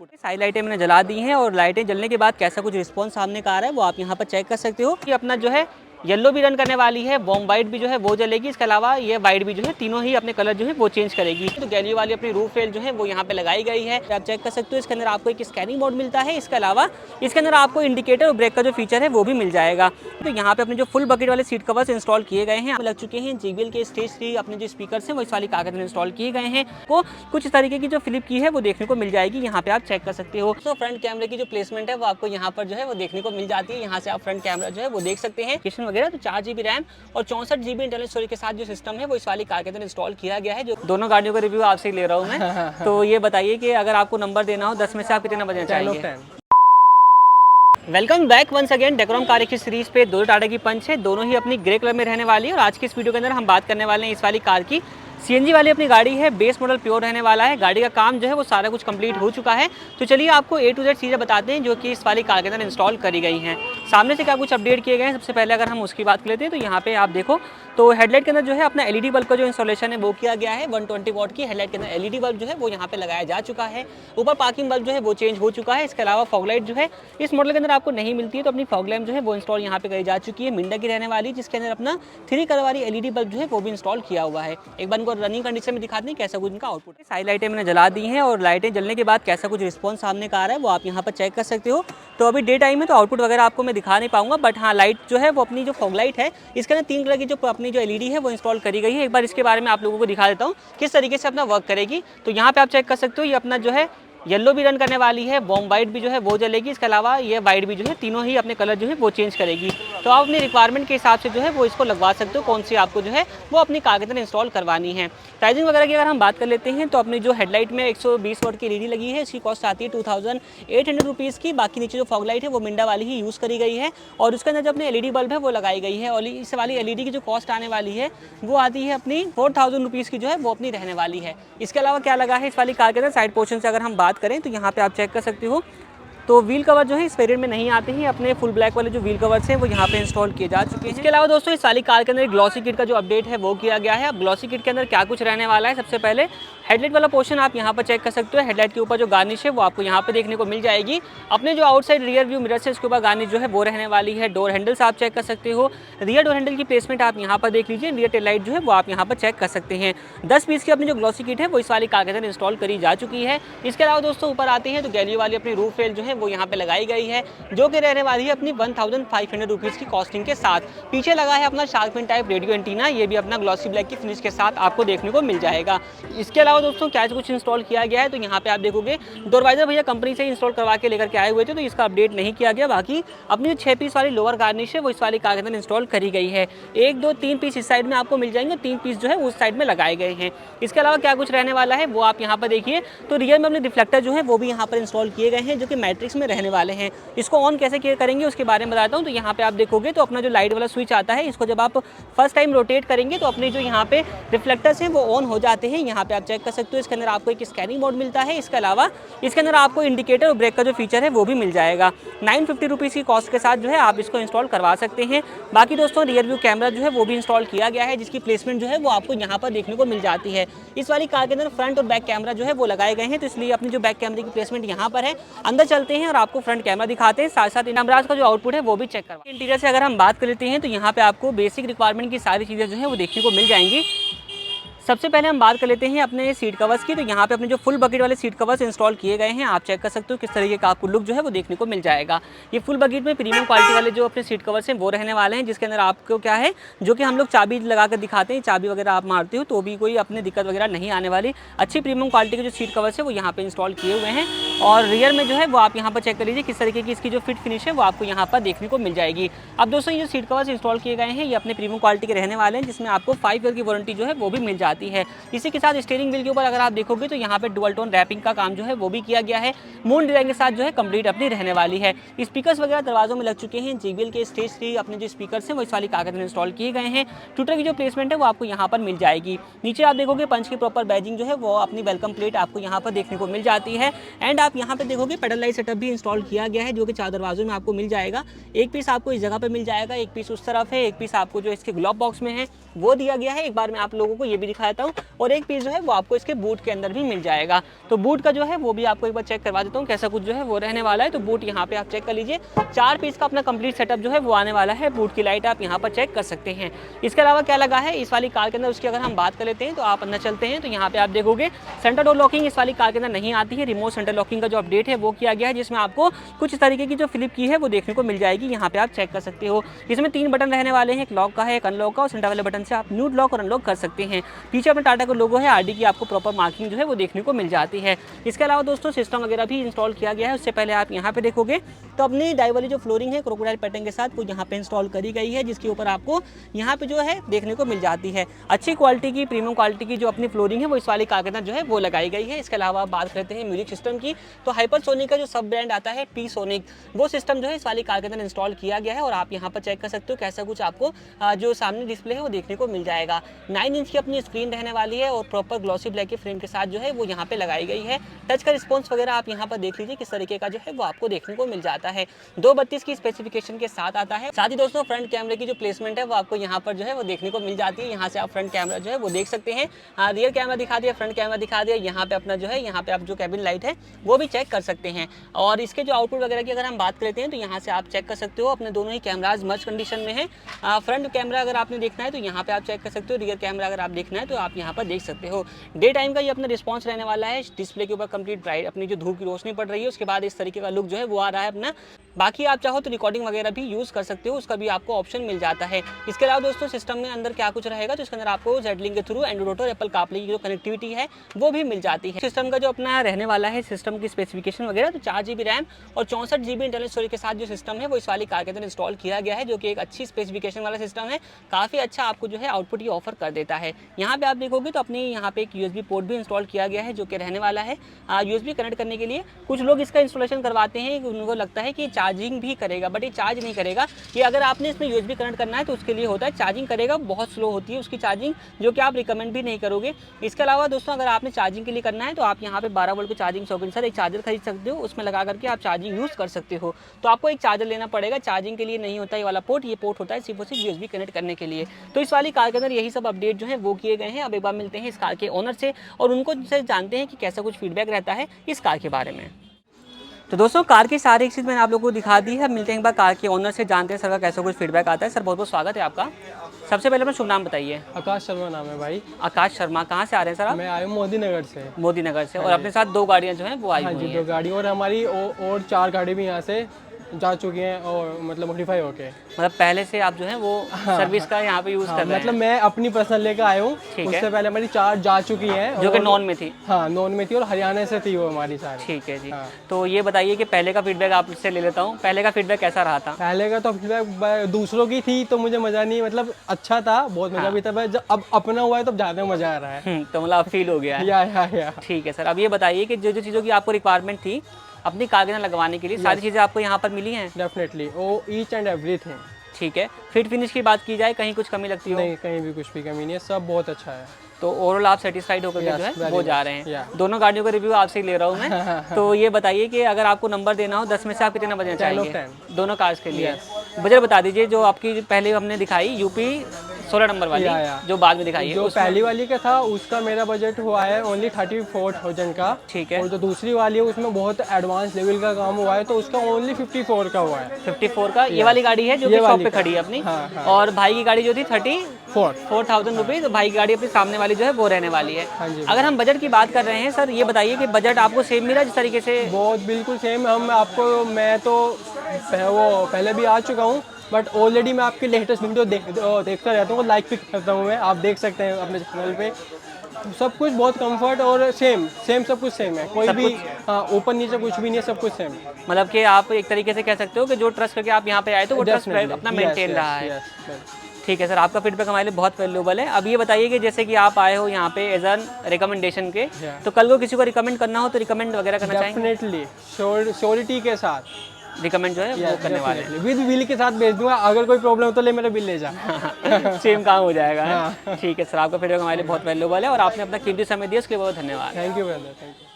सारी लाइटें मैंने जला दी हैं और लाइटें जलने के बाद कैसा कुछ रिस्पॉन्स सामने का आ रहा है वो आप यहाँ पर चेक कर सकते हो कि अपना जो है येलो भी रन करने वाली है, बॉम्ब वाइट भी जो है वो जलेगी, इसके अलावा ये वाइट भी जो है तीनों ही अपने कलर जो है वो चेंज करेगी। तो गैलियो वाली अपनी रूफ रेल जो है वो यहाँ पे लगाई गई है, आप चेक कर सकते हो। इसके अंदर आपको एक स्कैनिंग मोड मिलता है, इसके अलावा इसके अंदर आपको इंडिकेटर और ब्रेक का जो फीचर है वो भी मिल जाएगा। तो यहाँ पे अपने जो फुल बकेट वाले सीट कवर्स इंस्टॉल किए गए हैं लग चुके हैं। JBL के स्टेज 3 अपने जो स्पीकर हैं वो इस वाली कागज में इंस्टॉल किए गए हैं। को कुछ तरीके की जो फ्लिप की है वो देखने को मिल जाएगी, यहाँ पे आप चेक कर सकते हो। तो फ्रंट कैमरे की जो प्लेसमेंट है वो आपको यहाँ पर जो है वो देखने को मिल जाती है। यहाँ से आप फ्रंट कैमरा जो है वो देख सकते हैं किशन वगैरह। तो 4GB रैम और 64GB इंटरनल स्टोरेज के साथ जो सिस्टम है वो इस वाली कार के अंदर इंस्टॉल किया गया है। जो दोनों गाड़ियों का रिव्यू आपसे ले रहा हूँ मैं। तो ये बताइए कि अगर आपको नंबर देना हो 10 में से आप कितना बजना चाहेंगे? Welcome back once again decorum car की सीरीज पे। दो टाटा की पंच है, दोनों ही अपनी ग्रे कलर में रहने वाली है। और आज की इस वीडियो के अंदर हम बात करने वाले हैं इस वाली कार की। CNG वाली अपनी गाड़ी है, बेस मॉडल प्योर रहने वाला है। गाड़ी का काम जो है वो सारा कुछ कंप्लीट हो चुका है। तो चलिए आपको A to Z चीज़ें बताते हैं जो कि इस वाली कार के अंदर इंस्टॉल करी गई हैं। सामने से क्या कुछ अपडेट किए गए हैं, सबसे पहले अगर हम उसकी बात कर लेते हैं तो यहाँ पे आप देखो तो हेडलाइट के अंदर जो है अपना LED बल्ब का जो इंस्टॉलेशन है वो किया गया है। 120 वॉट की हेडलाइट के अंदर LED बल्ब जो है वो यहाँ पे लगाया जा चुका है। ऊपर पार्किंग बल्ब जो है वो चेंज हो चुका है। इसके अलावा फॉग लाइट जो है इस मॉडल के अंदर आपको नहीं मिलती है, तो अपनी फॉग लैम्प जो है वो इंस्टॉल यहाँ पे करी जा चुकी है। मिंडा की रहने वाली, जिसके अंदर अपना 3 कलर वाली LED बल्ब जो है वो भी इंस्टॉल किया हुआ है। एक बार इनको रनिंग कंडीशन में दिखाते हैं कैसा कुछ इनका आउटपुट है। सारी लाइटें मैंने जला दी हैं और लाइटें जलने के बाद कैसा कुछ रिस्पॉन्स सामने का आ रहा है वो आप यहाँ पर चेक कर सकते हो। तो अभी डे टाइम है तो आउटपुट वगैरह आपको मैं दिखा नहीं पाऊंगा, बट हाँ लाइट जो है वो अपनी जो फॉग लाइट है इसके अंदर 3 कलर की जो अपनी जो LED है वो इंस्टॉल करी गई है। एक बार इसके बारे में आप लोगों को दिखा देता हूँ किस तरीके से अपना वर्क करेगी। तो यहाँ पे आप चेक कर सकते हो ये अपना जो है येलो भी रन करने वाली है, बॉम्ब वाइट भी जो है वो जलेगी, इसके अलावा ये वाइट भी जो है तीनों ही अपने कलर जो है वो चेंज करेगी। तो आप अपनी रिक्वायरमेंट के हिसाब से जो है वो इसको लगवा सकते हो, कौन सी आपको जो है वो अपनी कार के अंदर इंस्टॉल करवानी है। प्राइसिंग वगैरह की अगर हम बात कर लेते हैं तो अपनी जो हेडलाइट में 120 वॉट की LED लगी है, इसकी कॉस्ट आती है 2800 रुपीज़ की। बाकी नीचे जो फॉग लाइट है वो मिंडा वाली ही यूज़ करी गई है और उसके अंदर जो अपनी LED बल्ब है वो लगाई गई है। और इस वाली LED की जो कॉस्ट आने वाली है वो आती है अपनी 4000 रुपीज़ की जो है वो अपनी रहने वाली है। इसके अलावा क्या लगा है इस वाली कार के अंदर साइड पोर्शन से अगर हम बात करें तो यहाँ पे आप चेक कर सकते हो तो व्हील कवर जो है इस वेरिएंट में नहीं आते हैं, अपने फुल ब्लैक वाले जो व्हील कवर्स हैं वो यहाँ पे इंस्टॉल किए जा चुके हैं। इसके अलावा दोस्तों इस वाली कार के अंदर ग्लॉसी किट का जो अपडेट है वो किया गया है। अब ग्लॉसी किट के अंदर क्या कुछ रहने वाला है, सबसे पहले हेडलाइट वाला पोर्शन आप यहाँ पर चेक कर सकते हो। हेडलाइट के ऊपर जो गार्निश है वो आपको यहाँ पे देखने को मिल जाएगी। अपने जो आउटसाइड रियर व्यू मिरर से इसके ऊपर गार्निश जो है वो रहने वाली है। डोर हैंडल्स आप चेक कर सकते हो, रियर डोर हैंडल की प्लेसमेंट आप यहाँ पर देख लीजिए। रियर टेल लाइट जो है वो आप यहाँ पर चेक कर सकते हैं। 10 पीस की अपनी जो ग्लॉसी किट है वो इस वाली कार के अंदर इंस्टॉल करी जा चुकी है। इसके अलावा दोस्तों ऊपर आते हैं तो गैलियो वाली अपनी रूफ रेल जो है वो यहाँ पे लगाई गई है, जो कि रहने वाली है अपनी 1500 रुपीज़ की कॉस्टिंग के साथ। पीछे लगा है अपना shark fin type radio antenna, ये भी अपना ग्लॉसी ब्लैक की फिनिश के साथ आपको देखने को मिल जाएगा। इसके अलावा दोस्तों क्या कुछ इंस्टॉल किया गया है तो यहाँ पे आप देखोगे डोरवाइजर भैया कंपनी से इंस्टॉल करवा के लेकर के आए हुए थे, तो इसका अपडेट नहीं किया गया। बाकी अपनी जो 6 पीस वाली लोअर गार्निश है वो इस वाली कार के अंदर इंस्टॉल करी गई है। 1 2 3 पीस इस साइड में आपको मिल जाएंगे, 3 पीस जो है उस साइड में लगाए गए हैं। इसके अलावा क्या कुछ रहने वाला है वो आप यहाँ पर देखिए। तो रियर में अपने रिफ्लेक्टर जो है वो भी यहाँ पर इंस्टॉल किए गए हैं जो कि मैट्रिक्स में रहने वाले हैं। इसको ऑन कैसे किया करेंगे उसके बारे में बताता हूँ। तो यहाँ पे आप देखोगे तो अपना जो लाइट वाला स्विच आता है इसको जब आप फर्स्ट टाइम रोटेट करेंगे तो अपने जो यहाँ पे रिफ्लेक्टर्स हैं वो ऑन हो जाते हैं। यहाँ पे आप चेक कर सकते हो इसके अंदर आपको एक स्कैनिंग मोड मिलता है। इसके अलावा इसके अंदर आपको इंडिकेटर और ब्रेक का जो फीचर है वो भी मिल जाएगा। 950 रुपीज़ की कॉस्ट के साथ जो है आप इसको इंस्टॉल करवा सकते हैं। बाकी दोस्तों रियर व्यू कैमरा जो है वो भी इंस्टॉल किया गया है, जिसकी प्लेसमेंट जो है वो आपको यहाँ पर देखने को मिल जाती है। इस वाली कार के अंदर फ्रंट और बैक कैमरा जो है वो लगाए गए हैं, तो इसलिए अपनी जो बैक कैमरे की प्लेसमेंट यहाँ पर है। अंदर चलते हैं और आपको फ्रंट कैमरा दिखाते हैं, साथ साथ कैमराज का जो आउटपुट है वो भी चेक करवा। इंटीरियर से अगर हम बात कर लेते हैं तो यहाँ पे आपको बेसिक रिक्वायरमेंट की सारी चीज़ें जो है वो देखने को मिल जाएंगी। सबसे पहले हम बात कर लेते हैं अपने सीट कवर्स की। तो यहाँ पे अपने जो फुल बकेट वाले सीट कवर्स इंस्टॉल किए गए हैं, आप चेक कर सकते हो किस तरीके का आपको लुक जो है वो देखने को मिल जाएगा। ये फुल बकेट में प्रीमियम क्वालिटी वाले जो अपने सीट कवर्स हैं वो रहने वाले हैं, जिसके अंदर आपको क्या है जो कि हम लोग चाबी लगा कर दिखाते हैं, चाबी वगैरह आप मारते हो तो भी कोई अपने दिक्कत वगैरह नहीं आने वाली। अच्छी प्रीमियम क्वालिटी के जो सीट कवर्स है वो यहाँ पे इंस्टॉल किए हुए हैं। और रियर में जो है वो आप यहाँ पर चेक कर लीजिए किस तरीके की इसकी जो फिट फिनिश है वो आपको यहाँ पर देखने को मिल जाएगी। अब दोस्तों ये जो सीट कवर्स इंस्टॉल किए गए हैं ये अपने प्रीमियम क्वालिटी के रहने वाले हैं, जिसमें आपको 5 ईयर की वारंटी जो है वो भी मिल जाती है। इसी के साथ स्टीयरिंग व्हील के ऊपर अगर आप देखोगे तो यहाँ पे डुअल टोन रैपिंग का काम जो है वो भी किया गया है। मून डिजाइन के साथ जो है कंप्लीट अपनी रहने वाली है। स्पीकर्स वगैरह दरवाजों में लग चुके हैं। JBL के स्टेज 3 अपने जो स्पीकर्स हैं वो इस वाली कागज में इंस्टॉल किए गए हैं। ट्विटर की जो प्लेसमेंट है वो आपको यहाँ पर मिल जाएगी। नीचे आप देखोगे पंच की प्रॉपर बैजिंग जो है वो अपनी वेलकम प्लेट आपको यहाँ पर देखने को मिल जाती है। एंड आप यहाँ पे देखोगे पेडल लाइट सेटअप भी इंस्टॉल किया गया है, जो कि 4 दरवाजों में आपको मिल जाएगा। एक पीस आपको इस जगह पे मिल जाएगा, एक पीस उस तरफ है, एक पीस आपको जो इसके ग्लोब बॉक्स में है वो दिया गया है। एक बार मैं आप लोगों को ये भी दिखा दिखाता हूँ, और एक पीस जो है वो आपको इसके बूट के अंदर भी मिल जाएगा। तो बूट का जो है वो भी आपको एक बार चेक करवा देता हूँ कैसा कुछ जो है वो रहने वाला है। तो बूट यहाँ पे आप चेक कर लीजिए, 4 पीस का अपना कंप्लीट सेटअप जो है वो आने वाला है। बूट की लाइट आप यहाँ पर चेक कर सकते हैं। इसके अलावा क्या लगा है इस वाली कार के अंदर, उसकी अगर हम बात कर लेते हैं तो आप अंदर चलते हैं तो यहाँ पे आप देखोगे सेंटर डोर लॉकिंग इस वाली कार के अंदर नहीं आती है। रिमोट सेंटर लॉकिंग का जो अपडेट है वो किया गया है, जिसमें आपको कुछ तरीके की जो फ्लिप की है वो देखने को मिल जाएगी। यहाँ पे आप चेक कर सकते हो। इसमें 3 बटन रहने वाले हैं, एक लॉक का है, एक अनलॉक का, और सेंटर वाले बटन से आप न्यूड लॉक और अनलॉक कर सकते हैं। पीछे अपना टाटा का लोगो है, आरडी की आपको प्रॉपर मार्किंग जो है वो देखने को मिल जाती है। इसके अलावा दोस्तों सिस्टम वगैरह भी इंस्टॉल किया गया है। उससे पहले आप यहाँ पे देखोगे तो अपनी डाई वाली जो फ्लोरिंग है क्रोकोडाइल पैटर्न के साथ वो यहाँ पे इंस्टॉल करी गई है, जिसके ऊपर आपको यहाँ पे जो है देखने को मिल जाती है अच्छी क्वालिटी की प्रीमियम क्वालिटी की जो अपनी फ्लोरिंग है वो इस वाली कार के अंदर जो है वो लगाई गई है। इसके अलावा बात करते हैं म्यूजिक सिस्टम की, तो हाइपरसोनिक का जो सब ब्रांड आता है पी सोनिक, वो सिस्टम जो है इस वाली कार के अंदर इंस्टॉल किया गया है। और आप यहाँ पर चेक कर सकते हो कैसा कुछ आपको जो सामने डिस्प्ले है वो देखने को मिल जाएगा। 9 इंच की अपनी स्क्रीन रहने वाली है और प्रॉपर ग्लॉसी ब्लैक के फ्रेम के साथ जो है वो यहाँ पे लगाई गई है। टच का रिस्पॉन्स वगैरह आप यहाँ पर देख लीजिए किस तरीके का जो है वो आपको देखने को मिल जाता है। 232 की स्पेसिफिकेशन के साथ आता है। साथ ही दोस्तों फ्रंट कैमरे की जो प्लेसमेंट है वो आपको यहाँ पर जो है वो देखने को मिल जाती है। यहाँ से आप फ्रंट कैमरा जो है वो देख सकते हैं। रियर कैमरा दिखा दिया, फ्रंट कैमरा दिखा दिया। यहाँ पे अपना जो है यहाँ पे आप जो कैबिन लाइट है वो भी चेक कर सकते हैं। और इसके जो आउटपुट वगैरह की अगर हम बात करते हैं तो यहाँ से आप चेक कर सकते हो अपने दोनों ही कैमराज मर्ज कंडीशन में है। फ्रंट कैमरा अगर आपने देखना है तो यहाँ पे आप चेक कर सकते हो, रियर कैमरा अगर आप देखना है तो आप यहाँ पर देख सकते हो। डे टाइम का ये अपना रिस्पॉन्स रहने वाला है। डिस्प्ले के ऊपर कंप्लीट ब्राइट अपनी जो धूप की रोशनी पड़ रही है उसके बाद इस तरीके का लुक जो है वो आ रहा है अपना। बाकी आप चाहो तो रिकॉर्डिंग वगैरह भी यूज़ कर सकते हो, उसका भी आपको ऑप्शन मिल जाता है। इसके अलावा दोस्तों सिस्टम में अंदर क्या कुछ रहेगा तो इसके अंदर आपको Z-Link के थ्रू एंड्रॉइड ऑटो और एप्पल कारप्ले की जो कनेक्टिविटी है वो भी मिल जाती है। सिस्टम का जो अपना रहने वाला है सिस्टम की स्पेसिफिकेशन वगैरह, तो 4 GB रैम और 64 GB इंटरनल स्टोरेज के साथ जो सिस्टम है वो इस वाली कार के अंदर इंस्टॉल किया गया है, जो कि एक अच्छी स्पेसिफिकेशन वाला सिस्टम है। काफ़ी अच्छा आपको जो है आउटपुट ये ऑफर कर देता है। यहाँ पे आप देखोगे तो अपनी यहाँ पे एक USB पोर्ट भी इंस्टॉल किया गया है जो कि रहने वाला है USB कनेक्ट करने के लिए। कुछ लोग इसका इंस्टॉलेशन करवाते हैं, उनको लगता है कि चार्जिंग भी करेगा, बट ये चार्ज नहीं करेगा। ये अगर आपने इसमें USB कनेक्ट करना है तो उसके लिए होता है, चार्जिंग करेगा, बहुत स्लो होती है उसकी चार्जिंग, जो कि आप रिकमेंड भी नहीं करोगे। इसके अलावा दोस्तों अगर आपने चार्जिंग के लिए करना है तो आप यहाँ पे 12 वोल्ट के चार्जिंग सॉकेट के साथ एक चार्जर खरीद सकते हो, उसमें लगा करके आप चार्जिंग यूज़ कर सकते हो। तो आपको एक चार्जर लेना पड़ेगा, चार्जिंग के लिए नहीं होता ये वाला पोर्ट, ये पोर्ट होता है सिर्फ और सिर्फ USB कनेक्ट करने के लिए। तो इस वाली कार के अंदर यही सब अपडेट जो है वो किए गए हैं। अब एक बार मिलते हैं इस कार के ओनर से और उनको से जानते हैं कि कैसा कुछ फीडबैक रहता है इस कार के बारे में। तो दोस्तों कार की सारी एक चीज़ मैंने आप लोगों को दिखा दी है। अब मिलते हैं एक बार कार के ओनर से, जानते हैं सर का कैसा कुछ फीडबैक आता है। सर बहुत बहुत स्वागत है आपका। सबसे पहले अपना शुभ नाम बताइए। आकाश शर्मा नाम है भाई। आकाश शर्मा, कहाँ से आ रहे हैं सर आप? मैं आया हूँ मोदी नगर से। मोदी नगर से। और अपने साथ 2 गाड़ियाँ जो हैं वो आई हाँ हुई जी, हैं। 2 गाड़ी और हमारी और 4 गाड़ी भी यहाँ से जा चुकी हैं और मतलब मॉडिफाई होके। मतलब पहले से आप जो है वो सर्विस का यहाँ पे यूज़ कर रहे हैं? मतलब मैं अपनी पर्सनल लेकर आया हूँ, ठीक है। उससे पहले हमारी 4 जा चुकी हैं जो कि नॉन में थी। हाँ नॉन में थी और हरियाणा से थी वो हमारी सारी। ठीक है जी। हाँ। तो ये बताइए कि पहले का फीडबैक आपसे ले लेता हूँ, पहले का फीडबैक कैसा रहा था? पहले का तो फीडबैक दूसरों की थी तो मुझे मज़ा नहीं, मतलब अच्छा था, बहुत मज़ा भी था। जब अब अपना हुआ है तो ज़्यादा मज़ा आ रहा है। तो मतलब फील हो गया है। या ठीक है सर। अब ये बताइए कि जो जो चीज़ों की आपको रिक्वायरमेंट थी अपनी कार के अंदर लगवाने के लिए, सारी चीज़ें आपको यहाँ पर मिली हैं? डेफिनेटली, वो ईच एंड एवरीथिंग। ठीक है। फिट फिनिश की बात की जाए, कहीं कुछ कमी लगती हो? नहीं, कहीं भी कुछ भी कमी नहीं है, सब बहुत अच्छा है। तो ओवरऑल आप सेटिस्फाइड होकर के जो है वो जा रहे हैं। दोनों गाड़ियों का रिव्यू आपसे ही ले रहा हूँ मैं। तो ये बताइए कि अगर आपको नंबर देना हो 10 में से आप कितने बजना चाहेंगे दोनों कार्स के लिए? बजट बता दीजिए। जो आपकी पहले हमने दिखाई यूपी 16 नंबर वाली, जो बाद में दिखाई है, जो पहली वाली का था उसका मेरा बजट हुआ है ओनली 34,000 का। ठीक है। और जो दूसरी वाली है उसमें बहुत एडवांस लेवल का काम हुआ है तो उसका ओनली 54 का हुआ है। 54 का ये वाली गाड़ी है जो कि शॉप पे खड़ी है अपनी। हाँ। और भाई की गाड़ी जो थी 34,000 रुपीज़, भाई की गाड़ी अपनी सामने वाली जो है वो रहने वाली है। हाँ जी। अगर हम बजट की बात कर रहे हैं सर, ये बताइए कि बजट आपको सेम मिला जिस तरीके से? बहुत बिल्कुल सेम। मैं तो वो पहले भी आ चुका हूँ, बट ऑलरेडी मैं आपकी लेटेस्ट वीडियो देखता रहता हूँ, लाइक भी करता हूँ मैं, आप देख सकते हैं अपने चैनल पे। सब कुछ बहुत कंफर्ट और सेम सब कुछ सेम है, कोई भी ऊपर नीचे कुछ भी नहीं है, सब कुछ सेम। मतलब कि आप एक तरीके से कह सकते हो कि जो ट्रस्ट करके आप यहाँ पे आए तो वो ट्रस्ट अपना मेंटेन रहा है। ठीक है सर, आपका फीडबैक हमारे लिए बहुत वैल्यूएबल है। अब ये बताइए कि जैसे कि आप आए हो यहाँ पे एज एन रिकमेंडेशन के, तो कल को किसी को रिकमेंड करना हो तो रिकमेंड वगैरह करना चाहेंगे? डेफिनेटली, श्योरिटी के साथ रिकमेंड जो है वो करने वाले हैं। विद बिल के साथ भेज दूंगा, अगर कोई प्रॉब्लम हो तो ले मेरा बिल ले जा। सेम काम हो जाएगा। ठीक है सर, आपका फीडबैक हमारे लिए बहुत वैल्यूएबल है और आपने अपना कीमती समय दिया, उसके लिए बहुत धन्यवाद। Thank you brother, thank you.